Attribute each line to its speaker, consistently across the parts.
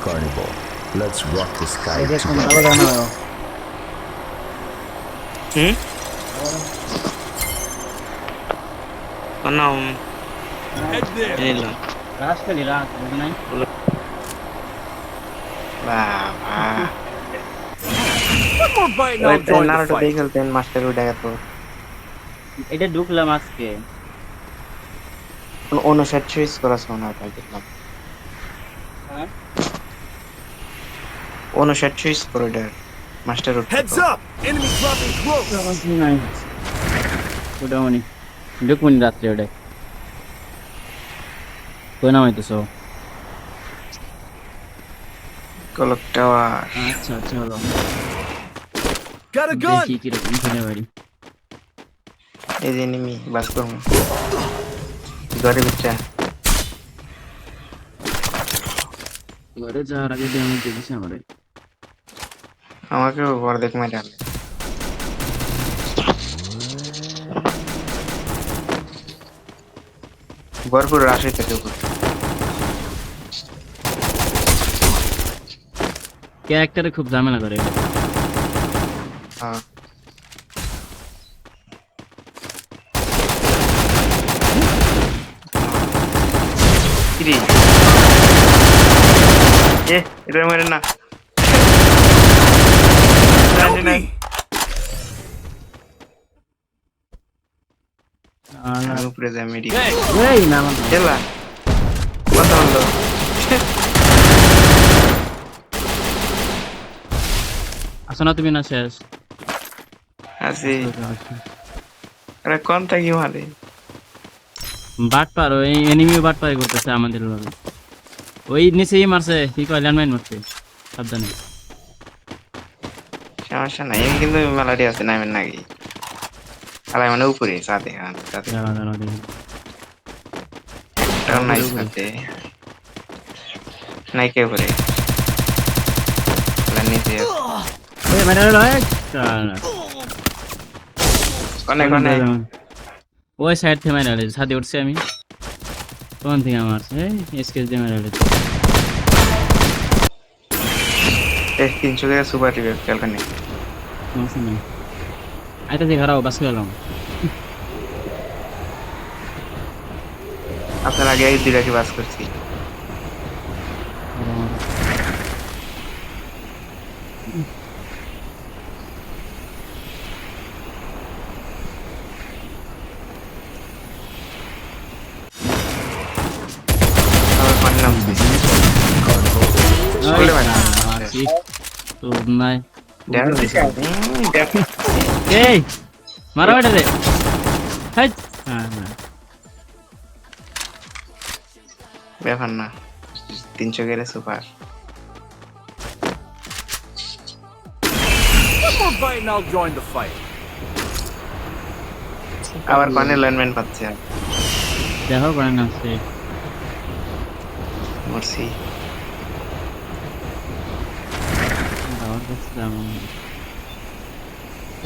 Speaker 1: carnival. Let's rock the sky
Speaker 2: এই যে কোন
Speaker 1: together.
Speaker 2: ভালো জানো
Speaker 3: হুম নাম নিলাম
Speaker 2: রাস খেলি রাস বুঝ নাই
Speaker 3: বাবা
Speaker 4: One more bite and
Speaker 3: ওই
Speaker 4: I'll join the
Speaker 3: Naruto
Speaker 4: fight.
Speaker 3: দিয়ে খেলতেন মাস্টার উঠে গেত
Speaker 2: এটা ঢুকলাম আজকে
Speaker 3: 59 সুইচ করাছে মনে হয় তাই দেখলাম
Speaker 2: হ্যাঁ
Speaker 3: 59 সুইচ করে দেয় মাস্টার উঠে
Speaker 4: Heads up! Enemy dropping close.
Speaker 2: নাই ওটা মনি ঢুকমনি রাত্রে ওটা কই নামাইতেছো
Speaker 3: কলক টাওয়ার
Speaker 2: আচ্ছা আচ্ছা হলো
Speaker 4: Got a gun.
Speaker 2: দেখি কিরকম খেলে বাড়ি
Speaker 3: এই যে এনিমি বাস করুন ঘরে বিচ্ছা
Speaker 2: ঘরে যাওয়ার আগে ড্যামেজ দিয়েছে আমারে
Speaker 3: আমাকেও ঘর দেখ মাইরা ভরপুর রাশ হইতেছে উপর
Speaker 2: ক্যারেক্টারে খুব ঝামেলা করে
Speaker 3: হ্যাঁ কিরে এটা মেরে না
Speaker 4: Help me.
Speaker 3: আমি উপরে যাই মেডি
Speaker 2: এই না আমার
Speaker 3: খেলা কথা বললো
Speaker 2: আসো না তুমি না শেষ
Speaker 3: আছি আরে কোন থাকি মারে
Speaker 2: বাট পার ওই এনিমিও বাট পার করতেছে আমাদের ভাবে ওই নিচেই মারছে কি কয় ল্যান্ডমাইন মারছে সাবধানে
Speaker 3: সমস্যা নাই এমনি কিন্তু মেলাডি আছে নামের নাকি আলাই মানে উপরে সাথে সাথে
Speaker 2: দাঁড়া দাঁড়া দেখি
Speaker 3: একটাও নাই সাথে নাই কে উপরে নিচে
Speaker 2: এই মারা হলো
Speaker 3: কনে কনে
Speaker 2: ওই সাইড থেকে মারা হলো ছাদে উঠছি আমি কোন থেকে মারছে এই স্কেচ দিয়ে মারা হলো
Speaker 3: 300 টাকা সুপার টিভি ক্যালকানি
Speaker 2: সমস্যা নেই আইতা যে ঘরাও বাস গেলাম
Speaker 3: আপনার আগে এই দুইটাকে বাস করছি আমার পানি নামছে স্কুলে মানে
Speaker 2: তো নাই
Speaker 3: ড্যামেজ দিছে
Speaker 2: এই মারা ওটা রে হাই হ্যাঁ হ্যাঁ
Speaker 3: ব্যাপার না 300 গেলে super
Speaker 4: One more bite and I'll join the fight.
Speaker 3: আবার পানি লাইনম্যান পাচ্ছে
Speaker 2: দেখো করে না সে
Speaker 3: মরছি
Speaker 2: আবার দেখছিলাম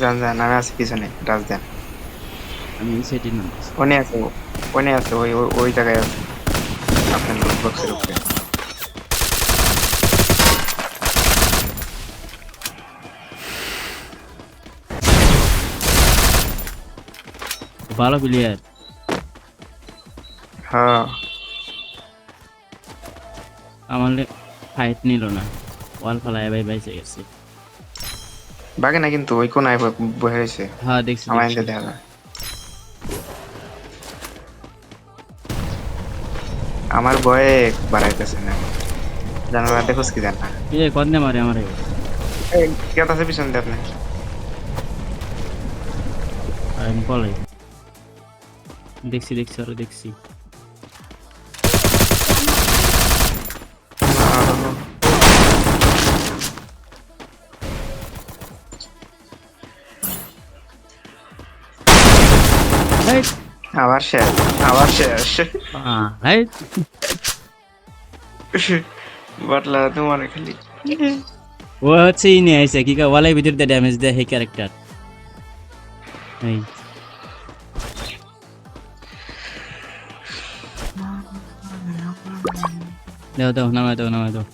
Speaker 3: জান জান আমি আছি পিছনে রাজ দেন
Speaker 2: আমি সেটি না
Speaker 3: ওনে আছে ওই জায়গায় আছে আপনার লুট বক্সের উপরে
Speaker 2: ভালো প্লেয়ার
Speaker 3: হ্যাঁ
Speaker 2: আমার ফাইট নিল না ওয়াল ফালায় ভাই বাইসে গেছে
Speaker 3: বাগে না কিন্তু ওই কোনায় বসে রয়েছে
Speaker 2: হ্যাঁ দেখছি
Speaker 3: আমার এনতে দেখা যায় আমার বয়ে বাড়াইতেছে না জানালা দেখোস কি জান না
Speaker 2: এ কন্দে মারে আমারে
Speaker 3: কে আছে পিছন দিয়ে আপনি
Speaker 2: আমি পলাই দেখছি দেখছি আরো দেখছি এই
Speaker 3: আবার শেষ
Speaker 2: এই
Speaker 3: বাটলা তোমার খালি
Speaker 2: ও হচ্ছে ইনি আইছে কি কা ওয়ালের ভিতর দিয়ে ড্যামেজ দেয় হে ক্যারেক্টার এই দাও দাও নামাই দাও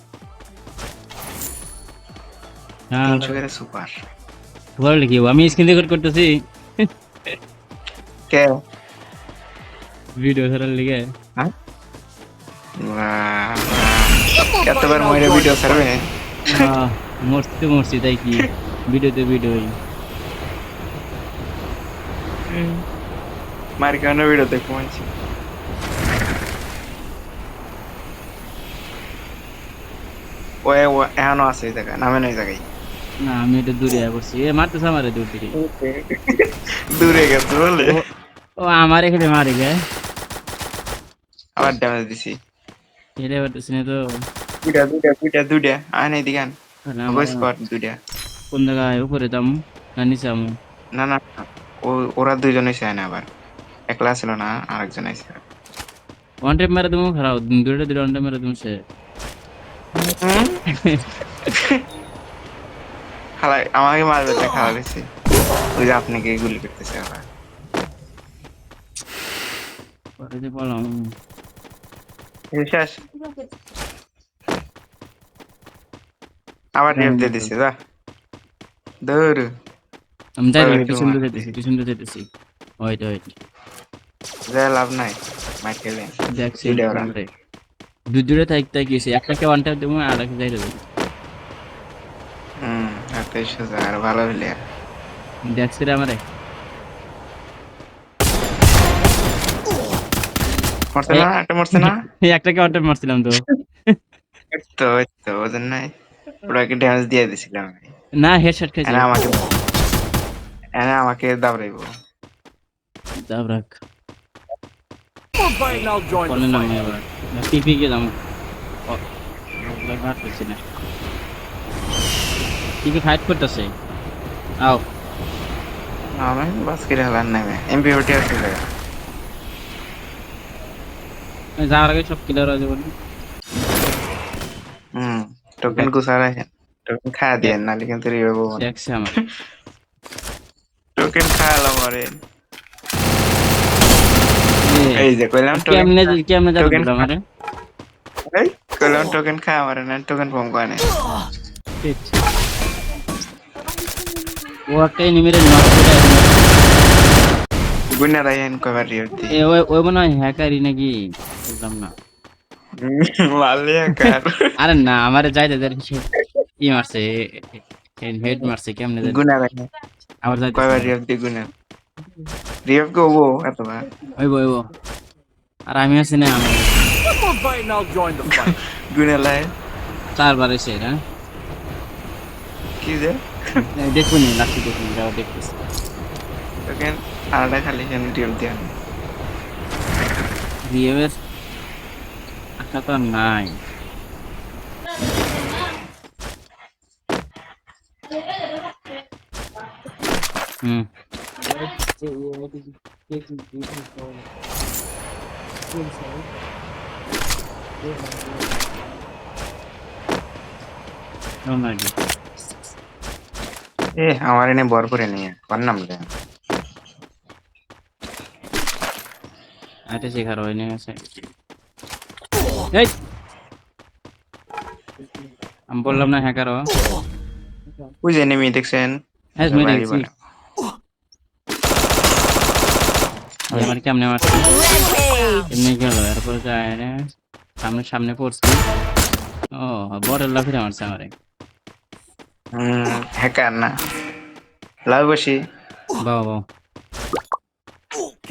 Speaker 2: হ্যাঁ
Speaker 3: 300 করে সুপার
Speaker 2: বল কি আমি স্ক্রিন রেকর্ড করতেছি
Speaker 3: কে
Speaker 2: ভিডিও ধরার লিগে
Speaker 3: হ্যাঁ কতবার মইরা ভিডিও ছাড়বে
Speaker 2: মরছি তাই কি ভিডিওতে ভিডিওই
Speaker 3: মার কেন ভিডিও দেখবো মানছি ওয়ে ও এখনো আছে এই জায়গায় নামে নয় জায়গায়
Speaker 2: না আমি এটা দূরে করছি এ মারতেছে আমারে দূর থেকে
Speaker 3: দূরে গেছে বলে
Speaker 2: ও আমার এখানে মারে গে
Speaker 3: আবার ড্যামেজ দিছি
Speaker 2: হেরে পারতেছি না তো
Speaker 3: দুইটা আয় নাই দিগান
Speaker 2: তাহলে
Speaker 3: ওই
Speaker 2: আমার
Speaker 3: স্কোয়াড দুইটা
Speaker 2: কোন জায়গায় উপরে দাম না নিচে আমি
Speaker 3: না না ওরা দুইজন এসে আয় না আবার একলা ছিল না আরেকজন আইছে
Speaker 2: ওয়ান টাইম মেরে দেবো খারাপ দুটো ওয়ান টাইম মেরে দেবো সে
Speaker 3: খালা আমাকে মারবে না খালা গেছে ওই যে আপনাকে গুলি করতেছে আবার
Speaker 2: পরে যে বললাম
Speaker 3: শেষ আবার রেপ দিয়ে দিছে যা দৌড়
Speaker 2: আমি যাই
Speaker 3: একটু
Speaker 2: পিছন
Speaker 3: মার।
Speaker 2: দিয়ে যেতেছি ওইট
Speaker 3: যা লাভ নাই মার খেলে
Speaker 2: দেখছি
Speaker 3: দুইটা ওরা।
Speaker 2: দূরে তাই গেছে একটাকে ওয়ান টাইম দেবো আর একটা যাই দেবো
Speaker 3: একটা সোজা আর ভালো হইলে
Speaker 2: দেখছি রে আমারে
Speaker 3: মরছে না একটা মরছে না
Speaker 2: এই একটাকে ওয়ান টাইম মারছিলাম তো
Speaker 3: তো ওজন নাই ওটাকে ড্যামেজ দিয়ে দিছিলাম আমি
Speaker 2: না হেডশট খাইছে
Speaker 3: আমাকে দাবড়াইবো
Speaker 2: দাও রাখ
Speaker 4: One fight and I'll join
Speaker 2: কোনে
Speaker 4: the
Speaker 2: নাম
Speaker 4: fight.
Speaker 2: এবার টিপি গেলাম ভাত করছি না টিপি ফাইট করতেছে আও
Speaker 3: আমি বাস করে হলার নামে এমপিওটি আছে জায়গা
Speaker 2: যাওয়ার আগে সব ক্লিয়ার হয়ে যাবে
Speaker 3: টোকেন গুছারা টোকেন খাওয়া দিয়ে নালে কিন্তু রিভাইভ হবে
Speaker 2: দেখছি আমার
Speaker 3: টোকেন খাওয়ালাম আরে এই যে কইলাম
Speaker 2: কেমনে যাবে
Speaker 3: token
Speaker 2: আমারে
Speaker 3: এই কইলাম টোকেন খাওয়া মারে না টোকেন কম করে না
Speaker 2: ও একটা এনিমিরে নক করে
Speaker 3: গুনা রায়ন কভার রিওতি
Speaker 2: এ ওই মনে হয় হ্যাকারই নাকি বুঝলাম না
Speaker 3: মারলে কার
Speaker 2: আরে না আমারে যাইতে দেয় ই মারছে হেড মারছে কেমনে জানি
Speaker 3: গুনা রায়ন
Speaker 2: আবার যাইতে
Speaker 3: কভার রিওতি গুনা রিওভ কো ও এতবার
Speaker 2: ওইবো আর আমি আছি না আমি
Speaker 4: One more fight and I'll join the fight.
Speaker 3: গুনা লাই
Speaker 2: চারবার এসে না
Speaker 3: কি যে
Speaker 2: দেখুন লাস্টে দেখুন যাও দেখতেছি
Speaker 3: টোকেন আলাদা খালি কেন রিওভ দিয়া
Speaker 2: রিয়ের আশা তো আর নাই হুম
Speaker 3: আমার এনে বর করে নিয়ে কোন নাম রে
Speaker 2: আরে শেখার হয়নি আছে এই আমি বললাম না হ্যাকার
Speaker 3: ওই যে এনিমি দেখছেন
Speaker 2: হ্যাঁ মেরে গেছি আমার কেমনে মারছে এমনি গেল এরপরে যায় না সামনে পড়ছি ও বড় লাফিরা মারছে আমারে
Speaker 3: হ্যাকার না লাভ বসি
Speaker 2: বাবা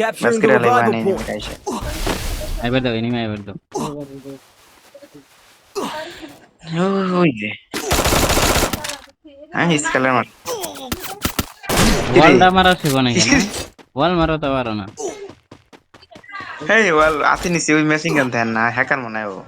Speaker 4: Capturing
Speaker 3: বাস্কেট
Speaker 4: the
Speaker 3: আলাই
Speaker 4: revival
Speaker 3: বানাই
Speaker 4: point.
Speaker 3: আইসা
Speaker 2: এবার দাও এনিমি এবার দাও
Speaker 3: ওই যে আমি স্কেলার মার
Speaker 2: ওয়ালটা মারা শেখো নাকি না ওয়াল মারো তো পারো না
Speaker 3: হেই ওয়াল আতে নিছি ওই মেশিং গান দেন না হ্যাকার মনে হয় ও